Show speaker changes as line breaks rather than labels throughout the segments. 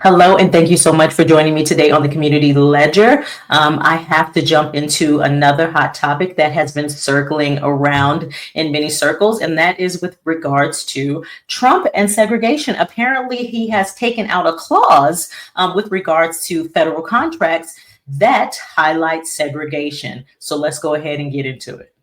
Hello, and thank you so much for joining me today on the Community Ledger. I have to jump into another hot topic that has been circling around in many circles, and that is with regards to Trump and segregation. Apparently, he has taken out a clause with regards to federal contracts that highlights segregation. So let's go ahead and get into it.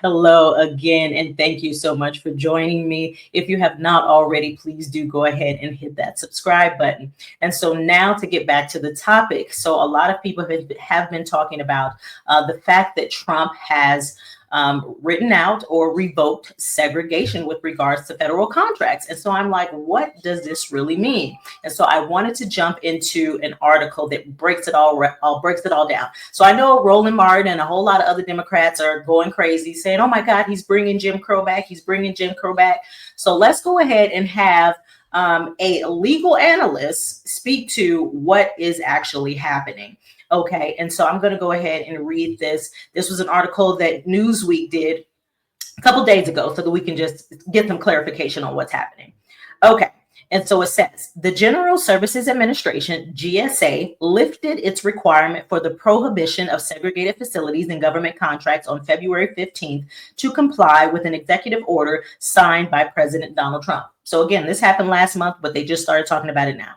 Hello again, and thank you so much for joining me. If you have not already, please do go ahead and hit that subscribe button. And so now to get back to the topic. So a lot of people have been talking about the fact that Trump has written out or revoked segregation with regards to federal contracts. And so I'm like, what does this really mean? And so I wanted to jump into an article that breaks it all down. So I know Roland Martin and a whole lot of other Democrats are going crazy saying, oh my God, he's bringing Jim Crow back. He's bringing Jim Crow back. So let's go ahead and have a legal analyst speak to what is actually happening. Okay, and so I'm going to go ahead and read this. This was an article that Newsweek did a couple days ago so that we can just get some clarification on what's happening. Okay, and so it says, the General Services Administration, GSA, lifted its requirement for the prohibition of segregated facilities in government contracts on February 15th to comply with an executive order signed by President Donald Trump. So again, this happened last month, but they just started talking about it now.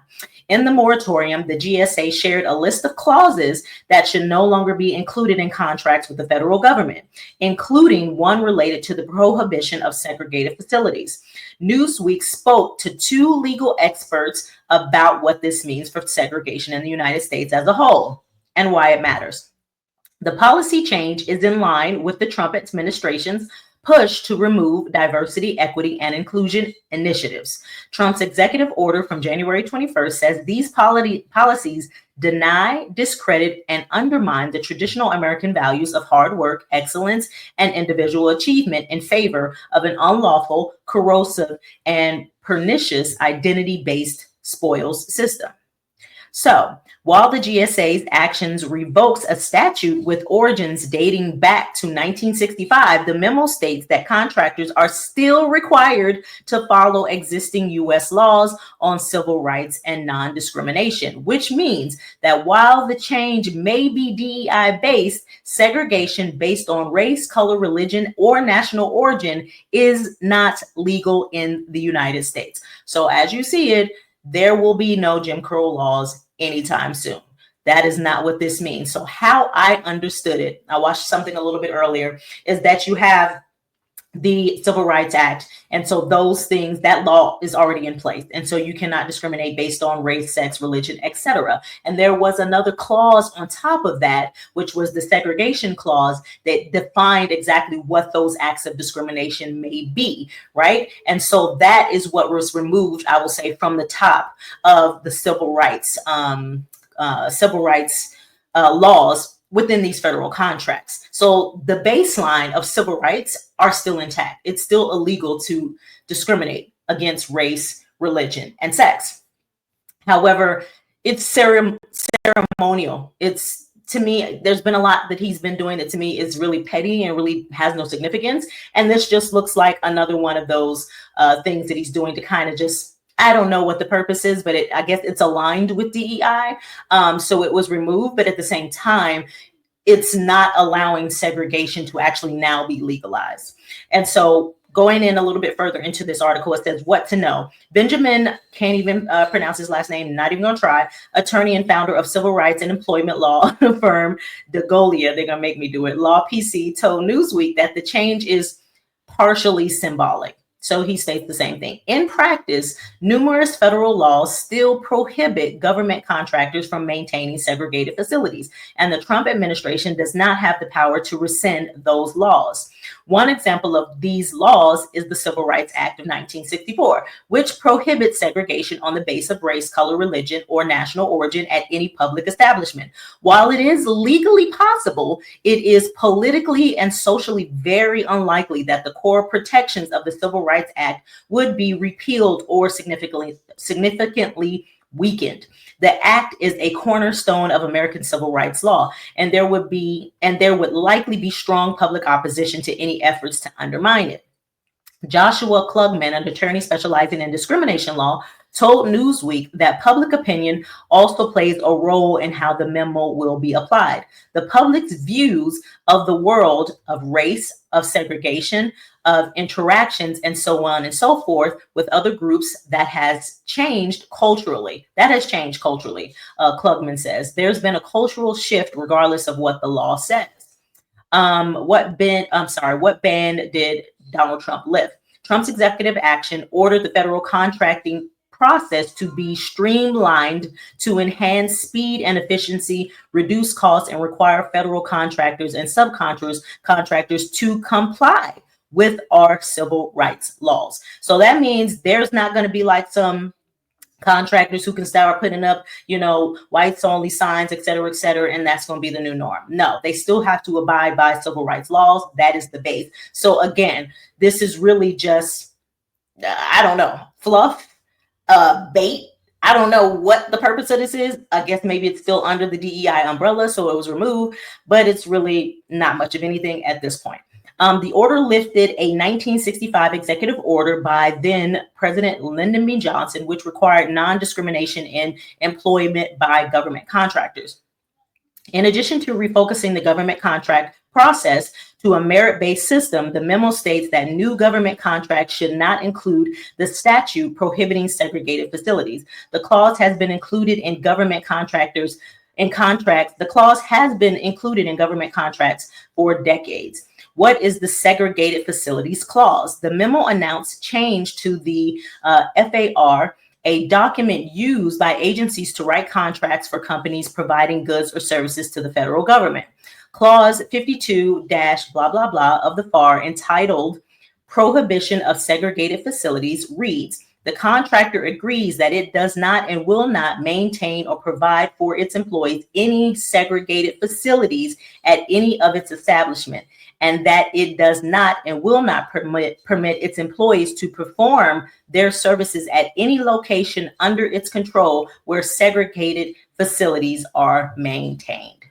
In the moratorium, the GSA shared a list of clauses that should no longer be included in contracts with the federal government, including one related to the prohibition of segregated facilities. Newsweek spoke to two legal experts about what this means for segregation in the United States as a whole and why it matters. The policy change is in line with the Trump administration's push to remove diversity, equity, and inclusion initiatives. Trump's executive order from January 21st says these policies deny, discredit, and undermine the traditional American values of hard work, excellence, and individual achievement in favor of an unlawful, corrosive, and pernicious identity-based spoils system. So, while the GSA's actions revokes a statute with origins dating back to 1965, the memo states that contractors are still required to follow existing U.S. laws on civil rights and non-discrimination, which means that while the change may be DEI-based, segregation based on race, color, religion, or national origin is not legal in the United States. So as you see it, there will be no Jim Crow laws anytime soon. That is not what this means. So how I understood it, I watched something a little bit earlier, is that you have the Civil Rights Act. And so those things, that law is already in place. And so you cannot discriminate based on race, sex, religion, etc. And there was another clause on top of that, which was the segregation clause that defined exactly what those acts of discrimination may be, right? And so that is what was removed, I will say, from the top of the civil rights laws within these federal contracts. So the baseline of civil rights are still intact. It's still illegal to discriminate against race, religion, and sex. However, it's ceremonial. It's, to me, there's been a lot that he's been doing that to me is really petty and really has no significance. And this just looks like another one of those things that he's doing to kind of just, I don't know what the purpose is, but I guess it's aligned with DEI. So it was removed, but at the same time, it's not allowing segregation to actually now be legalized. And so going in a little bit further into this article, it says what to know. Benjamin, can't even pronounce his last name, not even gonna try, attorney and founder of civil rights and employment law firm DeGolia, they're gonna make me do it, Law PC, told Newsweek that the change is partially symbolic. So he states the same thing. In practice, numerous federal laws still prohibit government contractors from maintaining segregated facilities, and the Trump administration does not have the power to rescind those laws. One example of these laws is the Civil Rights Act of 1964, which prohibits segregation on the basis of race, color, religion, or national origin at any public establishment. While it is legally possible, it is politically and socially very unlikely that the core protections of the Civil Rights Act would be repealed or significantly weakened. The act is a cornerstone of American civil rights law, and there would likely be strong public opposition to any efforts to undermine it. Joshua Klugman, an attorney specializing in discrimination law, told Newsweek that public opinion also plays a role in how the memo will be applied. The public's views of the world, of race, of segregation, of interactions, and so on and so forth with other groups that has changed culturally. Klugman says. There's been a cultural shift regardless of what the law says. What ban did Donald Trump lift? Trump's executive action ordered the federal contracting process to be streamlined to enhance speed and efficiency, reduce costs, and require federal contractors and subcontractors to comply with our civil rights laws. So that means there's not going to be like some contractors who can start putting up, whites only signs, et cetera, and that's going to be the new norm. No, they still have to abide by civil rights laws. That is the base. So again, this is really just, fluff, bait. I don't know what the purpose of this is. I guess maybe it's still under the DEI umbrella, so it was removed, but it's really not much of anything at this point. The order lifted a 1965 executive order by then President Lyndon B. Johnson, which required non-discrimination in employment by government contractors. In addition to refocusing the government contract process to a merit-based system, the memo states that new government contracts should not include the statute prohibiting segregated facilities. The clause has been included in government contracts for decades. What is the Segregated Facilities Clause? The memo announced change to the FAR, a document used by agencies to write contracts for companies providing goods or services to the federal government. Clause 52- blah, blah, blah of the FAR, entitled Prohibition of Segregated Facilities, reads, the contractor agrees that it does not and will not maintain or provide for its employees any segregated facilities at any of its establishment, and that it does not and will not permit its employees to perform their services at any location under its control where segregated facilities are maintained.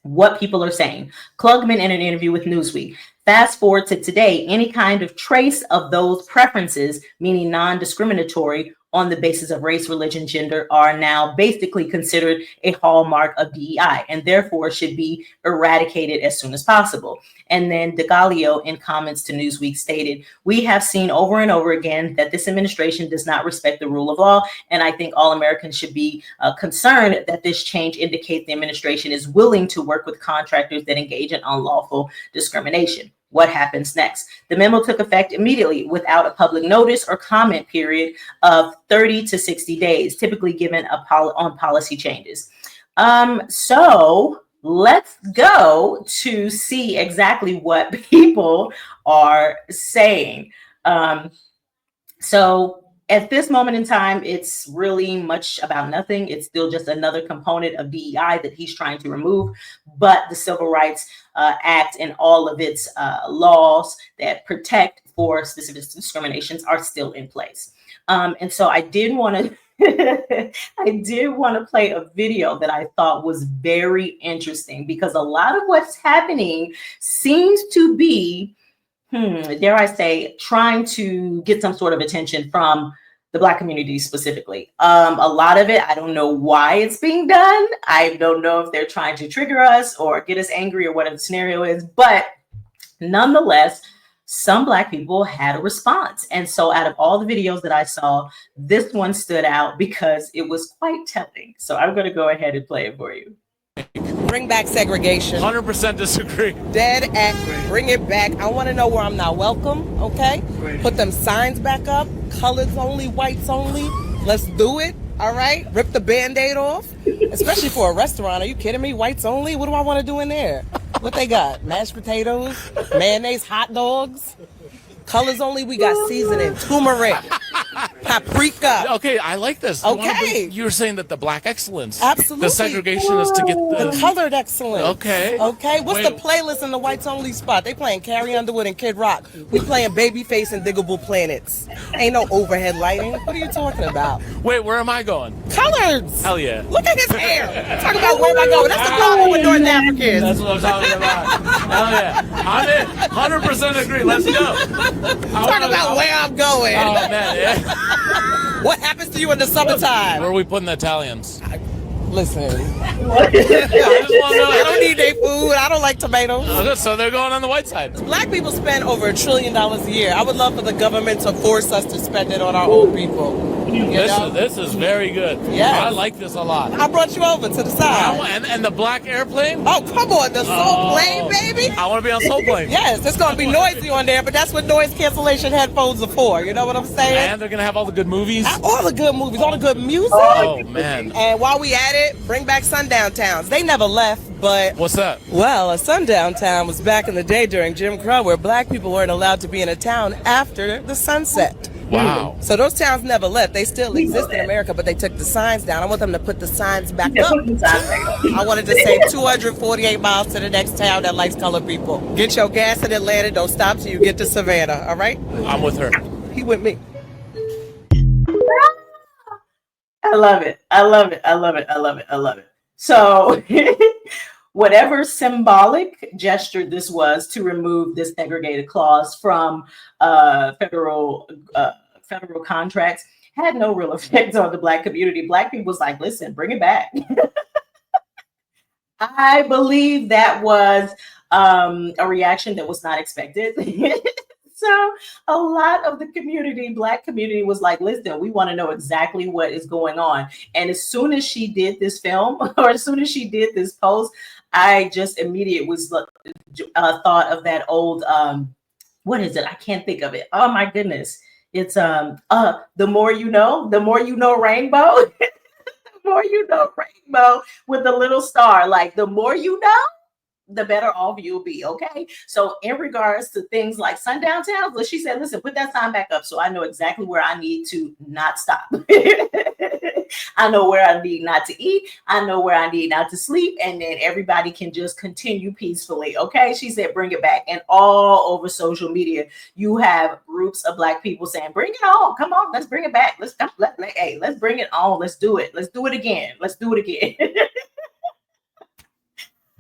What people are saying. Klugman in an interview with Newsweek. Fast forward to today, any kind of trace of those preferences, meaning non-discriminatory on the basis of race, religion, gender, are now basically considered a hallmark of DEI and therefore should be eradicated as soon as possible. And then DeGallio, in comments to Newsweek, stated, we have seen over and over again that this administration does not respect the rule of law. And I think all Americans should be concerned that this change indicates the administration is willing to work with contractors that engage in unlawful discrimination. What happens next? The memo took effect immediately without a public notice or comment period of 30 to 60 days, typically given on policy changes. So let's go to see exactly what people are saying. So at this moment in time, it's really much about nothing. It's still just another component of DEI that he's trying to remove. But the Civil Rights Act and all of its laws that protect for specific discriminations are still in place. And so I did want to play a video that I thought was very interesting, because a lot of what's happening seems to be, dare I say, trying to get some sort of attention from the Black community specifically. A lot of it, I don't know why it's being done. I don't know if they're trying to trigger us or get us angry or whatever the scenario is, but nonetheless, some Black people had a response. And so out of all the videos that I saw, this one stood out because it was quite telling. So I'm going to go ahead and play it for you.
Bring back segregation.
100% disagree.
Dead and bring it back. I want to know where I'm not welcome, okay?
Great.
Put them signs back up. Colors only, whites only. Let's do it, all right? Rip the Band-Aid off, especially for a restaurant. Are you kidding me? Whites only? What do I want to do in there? What they got? Mashed potatoes, mayonnaise, hot dogs. Colors only, we got seasoning, turmeric, paprika.
Okay, I like this.
Okay.
You were saying that the black excellence.
Absolutely.
The segregation is to get
The colored excellence.
Okay.
Okay. What's
Wait.
the playlist in the whites only spot? They playing Carrie Underwood and Kid Rock. We playing Babyface and Diggable Planets. Ain't no overhead lighting. What are you talking about?
Wait, where am I going?
Colors.
Hell yeah.
Look at his hair. Talk about where am I going? That's the problem with North Africans.
That's what I'm talking about. Hell yeah. I'm in. 100% agree. Let's go.
Talk about where I'm going.
Oh, man. Yeah.
What happens to you in the summertime?
Where are we putting the Italians?
Listen.
I just want to know.
I don't need their food. I don't like tomatoes.
Okay, so they're going on the white side.
Black people spend over $1 trillion a year. I would love for the government to force us to spend it on our own people.
This is very good.
Yes.
I like this a lot.
I brought you over to the side.
And the black airplane?
Oh, come on. The Soul Plane, baby.
I want to be on Soul Plane.
Yes, it's going to be noisy on there, but that's what noise cancellation headphones are for. You know what I'm saying?
And they're going to have all the good movies?
All the good movies, all the good music.
Oh, man.
And while we at it, bring back sundown towns. They never left, but...
What's that?
Well, a sundown town was back in the day during Jim Crow where black people weren't allowed to be in a town after the sunset.
Wow.
So those towns never left. They still exist in America, but they took the signs down. I want them to put the signs back up. I wanted to say 248 miles to the next town that likes colored people. Get your gas in Atlanta. Don't stop till you get to Savannah. All right?
I'm with her.
He with me.
I love it. I love it. I love it. I love it. I love it. So whatever symbolic gesture this was to remove this segregated clause from federal contracts had no real effect on the Black community. Black people was like, listen, bring it back. I believe that was a reaction that was not expected. So a lot of the community, Black community, was like, listen, we want to know exactly what is going on. And as soon as she did this film, or as soon as she did this post, I just immediately was thought of that old, what is it? I can't think of it. Oh my goodness. It's the more you know rainbow. The more you know rainbow with the little star. Like the more you know, the better off you'll be. Okay. So in regards to things like sundown towns, she said, listen, put that sign back up so I know exactly where I need to not stop. I know where I need not to eat. I know where I need not to sleep. And then everybody can just continue peacefully. Okay. She said, bring it back. And all over social media, you have groups of Black people saying, bring it on. Come on. Let's bring it back. Let's bring it on. Let's do it. Let's do it again. Let's do it again.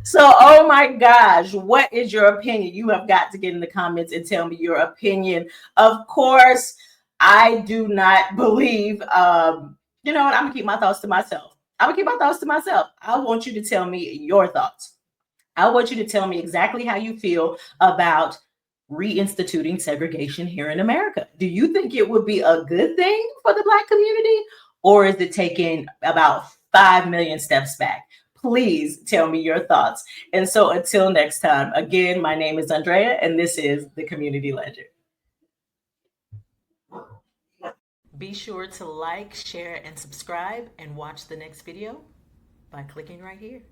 So, oh my gosh, what is your opinion? You have got to get in the comments and tell me your opinion. Of course, I do not believe, you know what? I'm gonna keep my thoughts to myself. I want you to tell me your thoughts. I want you to tell me exactly how you feel about reinstituting segregation here in America. Do you think it would be a good thing for the Black community, or is it taking about 5 million steps back? Please tell me your thoughts. And so until next time, again, my name is Andrea, and this is The Community Ledger. Be sure to like, share, and subscribe, and watch the next video by clicking right here.